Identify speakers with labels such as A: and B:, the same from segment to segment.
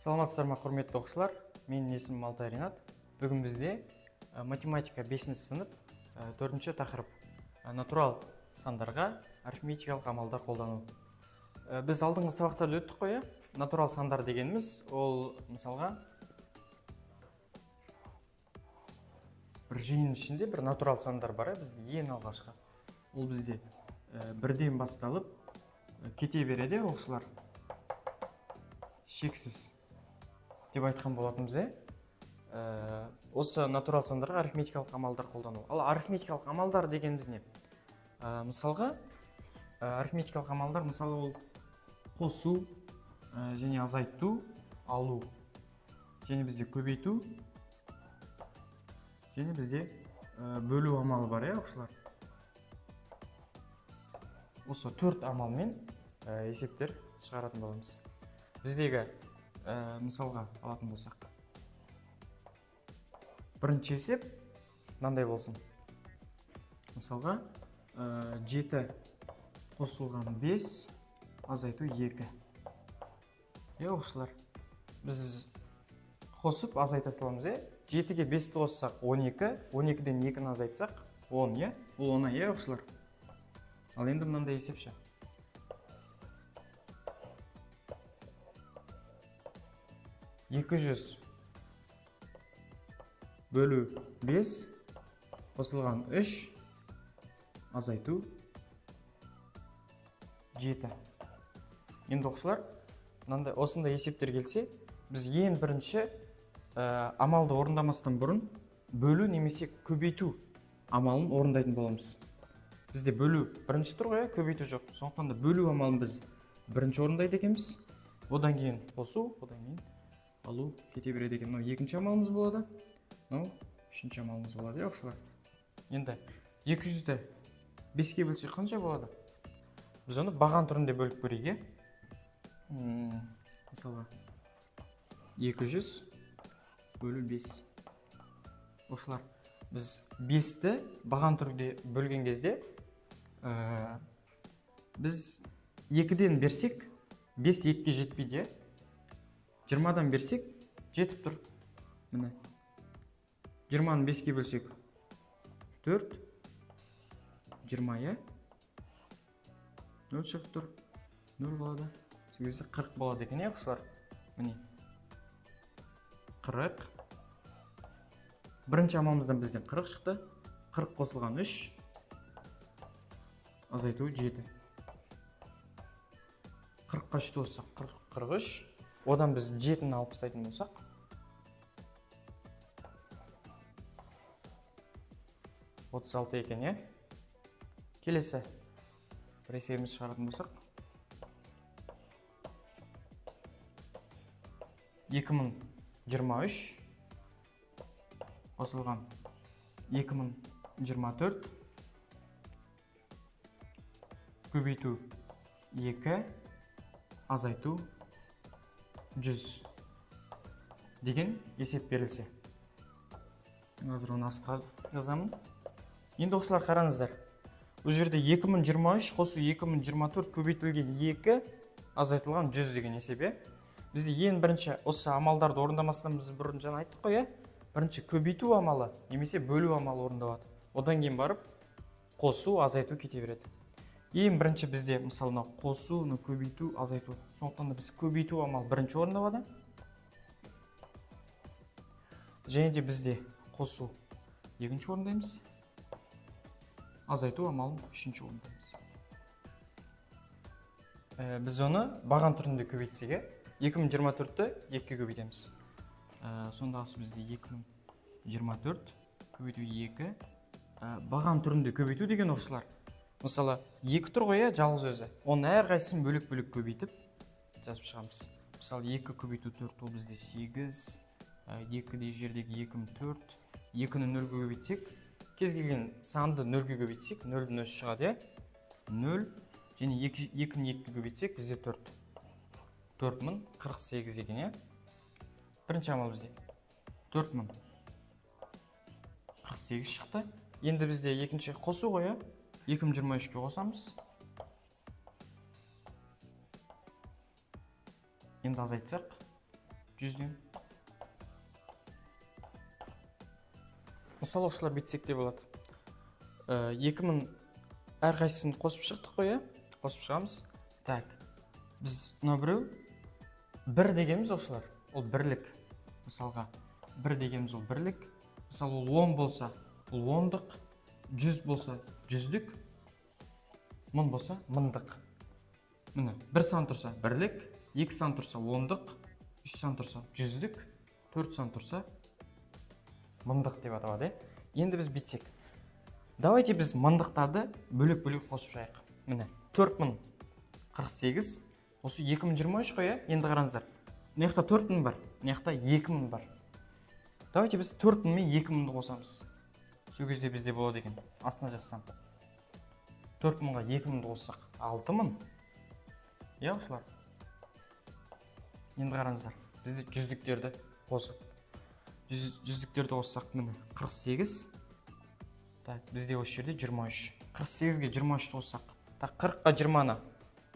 A: Саламатсыздар ма, құрметті оқушылар? Менің есімім Алтай Ринат. Бүгін бізде математика 5-ші сынып 4-ші тақырып натурал сандарға арифметикалық амалдар қолдану. Біз алдыңғы сабақтарда өттік қой, натурал сандар дегеніміз ол мысалға бір жиын ішінде бір натурал сандар бар, бізде ең алғашқы. Ол бізде бірден басталып кете береді, оқушылар. Шексіз деп айтқан болатынбыз. Осы натурал сандарға арифметикалық амалдар қолдану. Ал арифметикалық амалдар дегеніміз не? Мысалға, арифметикалық амалдар мысалы ол қосу, және азайту, алу, және бізде көбейту, және бізде бөлу амалы бар, оқушылар. Осы 4 амалмен есептер шығаратын боламыз. Біздегі мысалға алатын болсақ, бірінші есеп мынандай болсын. Мысалға 7 қосылған 5 азайту 2. Оқушылар, біз қосып азайта саламыз. 7-ге 5-ті қоссақ 12, 12-ден 2-ні азайтсақ 10, бұл 10, оқушылар. Ал енді мынандай есепші. 200 бөлу 5 қосылған 3 азайту 7. Енді оқушылар, осындай есептер келсе, біз ең бірінші амалды орындамастан бұрын бөлу немесе көбейту амалын орындайтын боламыз. Бізде бөлу бірінші тұр ғой, көбейту жоқ. Сондықтан да бөлу амалын біз бірінші орындайды екенбіз. Одан кейін қосу, одан кейін алу кете береді екен. Екінші амалымыз болады. Үшінші амалымыз болады, оқушылар. Енді 200-ді 5-ке бөлсек қанша болады? Біз оны баған түрінде бөліп көрейік. Мысалы 200 бөлу 5. Оқушылар, біз 5-ті баған түрінде бөлген кезде біз 2-ден берсек 5 2-ге жетпейді. 20-дан берсек жетіп тұр. Міне. 20-ны 5-ке бөлсек 4, 20, 0 шығып тұр. 0 болады. Сөзі 40 болады екен, оқушылар. Міне. 40. Бірінші амалымыздан бізден 40 шықты. 40 қосылған 3. Азайту 7. 40-қа 3 қоссақ 43. Одан біз 7-ні алып тастайтын болсақ, 36 екен, Келесі бір есебіміз шығаратын болсақ, 2023 қосылған 2024 көбейту 2 азайту 100 деген есеп берілсе. Қазір оны астыға жазамын. Енді оқушылар, қараңыздар. Бұл жерде 2023 қосу 2024 көбейтілген 2 азайтылған 100 деген есеп. Бізде ең бірінші осы амалдарды орындамасынан біз бұрын жаңа айттық қой, бірінші көбейту амалы немесе бөлу амалы орындалады. Одан кейін барып қосу, азайту кете береді. Ең бірінші бізде мысалына қосу, көбейту, азайту. Сондықтан да біз көбейту амал бірінші орындалады. Және де бізде қосу екінші орындаймыз. Азайту амалын үшінші орындаймыз. Біз оны баған түрінде көбейтсек, 2024-ті 2-ге көбейтеміз. Сондағысы бізде 2024 көбейту 2 баған түрінде көбейту деген оқушылар. Мысалы, 2 тұр ғой, жалғыз өзі. Оны әрқайсысын бөлік-бөлік көбейтіп жазып шығамыз. Мысалы, 2 көбейту 4 ол бізде 8, 2-де жердегі 2-4, 2-ні 0-ге көбейтсек, кез келген санды 0-ге көбейтсек, 0-дің өзі шығады, 0, және 2-ні 2-ге көбейтсек, бізде 4. 4048 екен, Бірінші амал бізде 4048 шықты. Енді бізде екінші қосу ғой, 2023-ке қосамыз. Енді азайтсақ жүзден. Мысалы осылар бүйтсек те болады. 2000 әрқайсысын қосып шықтық қой, қосып шығамыз. Так, біз мына біреу 1 дегеніміз осылар, ол бірлік. Мысалға 1 дегеніміз ол бірлік. Мысалы ол 10 болса, ол ондық, 100 болса, жүздік, 1000 болса, мыңдық. Міне, 1 сан тұрса бірлік, 2 сан тұрса ондық, 3 сан тұрса жүздік, 4 сан тұрса мыңдық деп аталады. Енді біз бүйтсек. Давайте біз мыңдықтарды бөлек-бөлек қосып жайық. Міне, 4048, осы 2023 қой, енді қараңыздар. Мына жақта 4000 бар, мына жақта 2000 бар. Давайте біз 4000 мен 2000-ді қосамыз. Сол кезде бізде болады екен. Астына жазсам. 4000-ға 2000-ді қоссақ 6000. Иә, осылар. Енді қараңыздар. Бізде жүздіктерді қосып. Жүздіктерді қоссақ, міне 48. Так, бізде осы жерде 23. 48-ге 23 қоссақ. Так, 40-ға 20-ны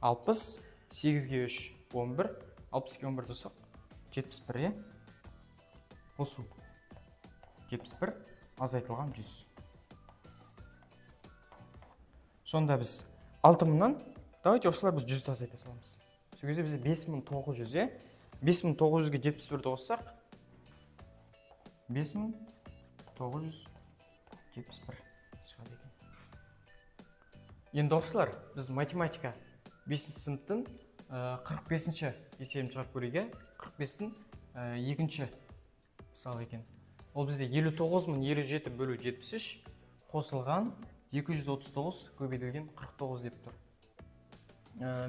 A: 60, 8-ге 3 11, 60-ге 11 қоссақ 71, е? Қосу 71, азайтылған 100. Сонда біз 6000-нан, давайте осылар біз 100-ді азайта саламыз. Сол кезде бізде 5900, е? 5900-ге 71-ді қоссақ 5971 шығады екен. Енді осылар біз математика 5-ші сыныптың 45-ші есебін шығарып көрейік. 45-тің 2-ші мысалы екен. Ол бізде 59057 бөлу 73 қосылған 239 көбейтілген 49 деп тұр.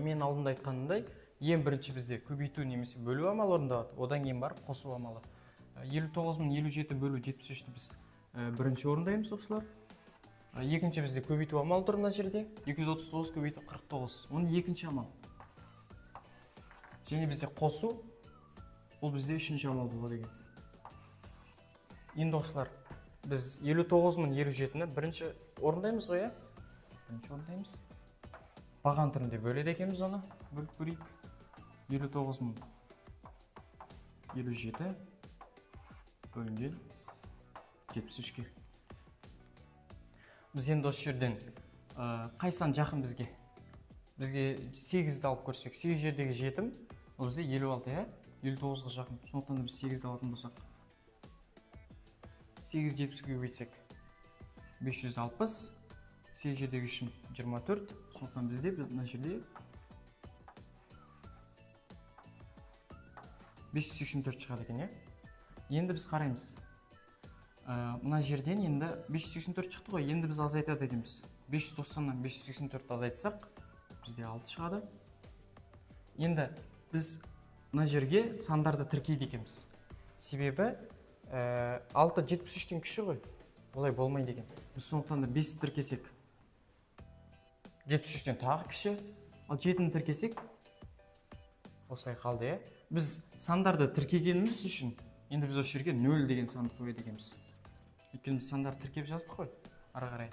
A: Мен алдында айтқанымдай, ең бірінші бізде көбейту немесе бөлу амалы орындалады. Одан кейін барып қосу амалы. 59057 бөлу 73-ті біз бірінші орындаймыз осылар. Екінші бізде көбейту амалы тұр мына жерде. 239 көбейту 49. Оның екінші амал. Және бізде қосу, ол бізде үшінші амал болады екен. Енді осылар біз 59057-ні бірінші орындаймыз ғой, бірінші орындаймыз. Баған түрінде бөледі екенбіз оны, бөліп көрейік. 59057 бөлінген 73-ке. Біз енді осы жерден қай сан жақын бізге? Бізге 8-ді алып көрсек, 8 жердегі 7, ол бізде 56, е? 59-ға жақын. Сондықтан да біз 8-ді алатын болсақ. 8 70-ге көбейтсек 560, 8 жердегі 3 24, сондықтан бізде мына жерде 584 шығады екен, е? Енді біз қараймыз. Мына жерден енді 584 шықты ғой, енді біз азайтады екенбіз. 590-нан 584 азайтсақ, бізде 6 шығады. Енді біз мына жерге сандарды тіркейді екенбіз. Себебі 6 73-тен кіші ғой, олай болмайды екен. Біз сондықтан да 5 тіркесек 73-тен тағы кіші, ал 7-ні тіркесек осылай қалды, е? Біз сандарды тіркегеніміз үшін енді біз осы жерге 0 деген санды қояды екенбіз. Өйткені біз сандарды тіркеп жаздық қой, ары қарай.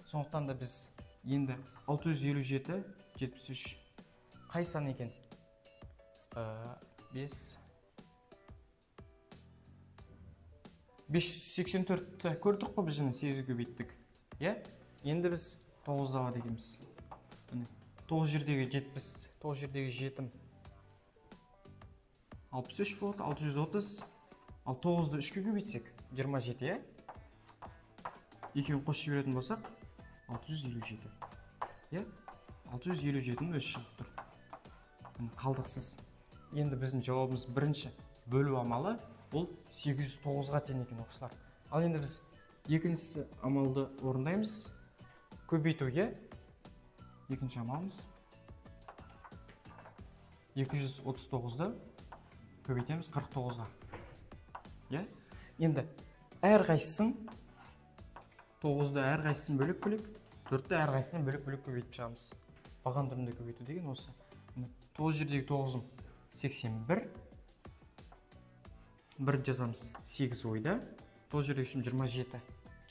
A: Сондықтан да біз енді 657 73 қай сан екен? 584-ті көрдік қой, біз және 8-ге көбейттік. Енді біз 9-ды алады екенбіз. 9 жердегі 70, 9 жердегі 7 63 болады, 630, ал 9-ды 3-ке көбейтсек 27, е? Екеуін қосып жіберетін болсақ 657. 657-ні өзі шығып тұр. Қалдықсыз. Енді біздің жауабымыз бірінші бөлу амалы, ол 809-ға тең екен оқушылар. Ал енді біз екінші амалды орындаймыз. Көбейтуге екінші амалымыз 239-ды көбейтеміз 49-ға. Енді әрқайсысын 9-ды әрқайсысын бөлек-бөлек, 4-ді әрқайсысын бөлек-бөлек көбейтіп шығамыз. Баған түрінде көбейту деген осы. 9 жердегі 9-ым 81, 1 жазамыз 8 ойда, 9 жердегі 3 27.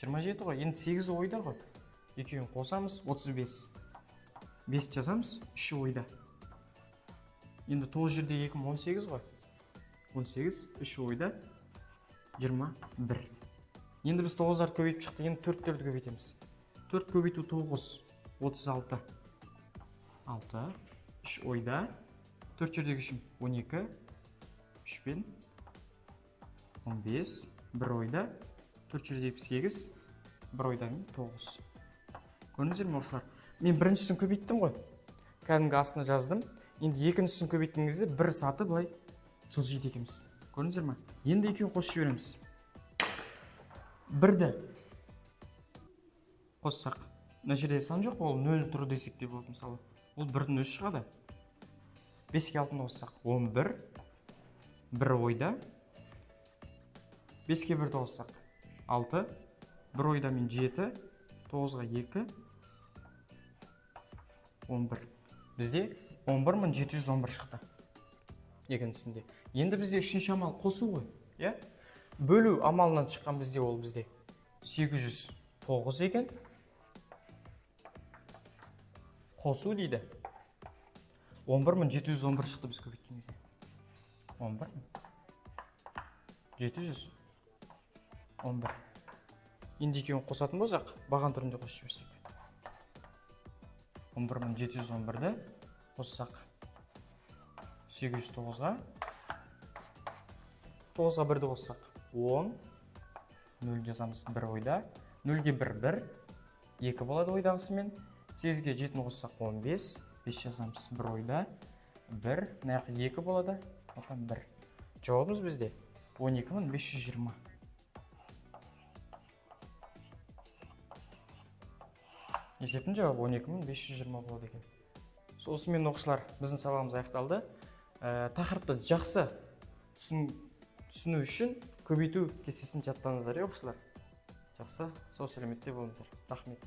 A: 27 ғой, енді 8 ойда ғой. Екеуін қосамыз 35. 5 жазамыз 3 ойда. Енді 9 жердегі 2 18 ғой. 18, 3 ойда 21. Енді біз 9-ларды көбейтіп шықты, енді 4-терді көбейтеміз. 4 көбейту 9, 36. 6, 3 ойда, 4 жердегі үшім 12, 3 пен 15, 1 ойда, 4 жердегі 8, 1 ойда мен 9. Көрдіңіздер ме оқушылар? Мен біріншісін көбейттім ғой. Кәдімгі астына жаздым. Енді екіншісін көбейткен кезде бір саты былай жылжиды екенбіз. Көрдіңіздер ме? Енді екеуін қосып жібереміз. Бірді қоссақ, мына жерде сан жоқ, ол 0 тұр десек те болады мысалы. Ол бірдің өзі шығады. 5-ке 6-ны қоссақ 11, 1 ойда. 5-ке 1-ді қоссақ 6, 1 ойда мен 7, 9-ға 2, 11. Бізде 11711 шықты. Екіншісінде. Енді бізде үшінші амал қосу ғой. Бөлу амалынан шыққан бізде ол бізде 809 екен. Қосу дейді. 11711 шықты біз көбейткен кезде. 11711. Енді екеуін қосатын болсақ, баған түрінде қосып жіберсек. 11711-ді қоссақ 809-ға, 9-ға 1-ді қоссақ 10, 0 жазамыз 1 ойда, 0-ге 1, 1, 2 болады ойдағысымен, 8-ге 7-ні қоссақ 15, 5 жазамыз 1 ойда, 1, наяқ 2 болады, одан 1. Жауабымыз бізде 12520. Есептің жауабы 12520 болады екен. Осымен оқушылар, біздің сабағымыз аяқталды. Тақырыпты жақсы түсіну үшін көбейту кестесін жаттаңыздар, оқушылар. Жақсы, сау сәлеметте болыңыздар. Рахмет.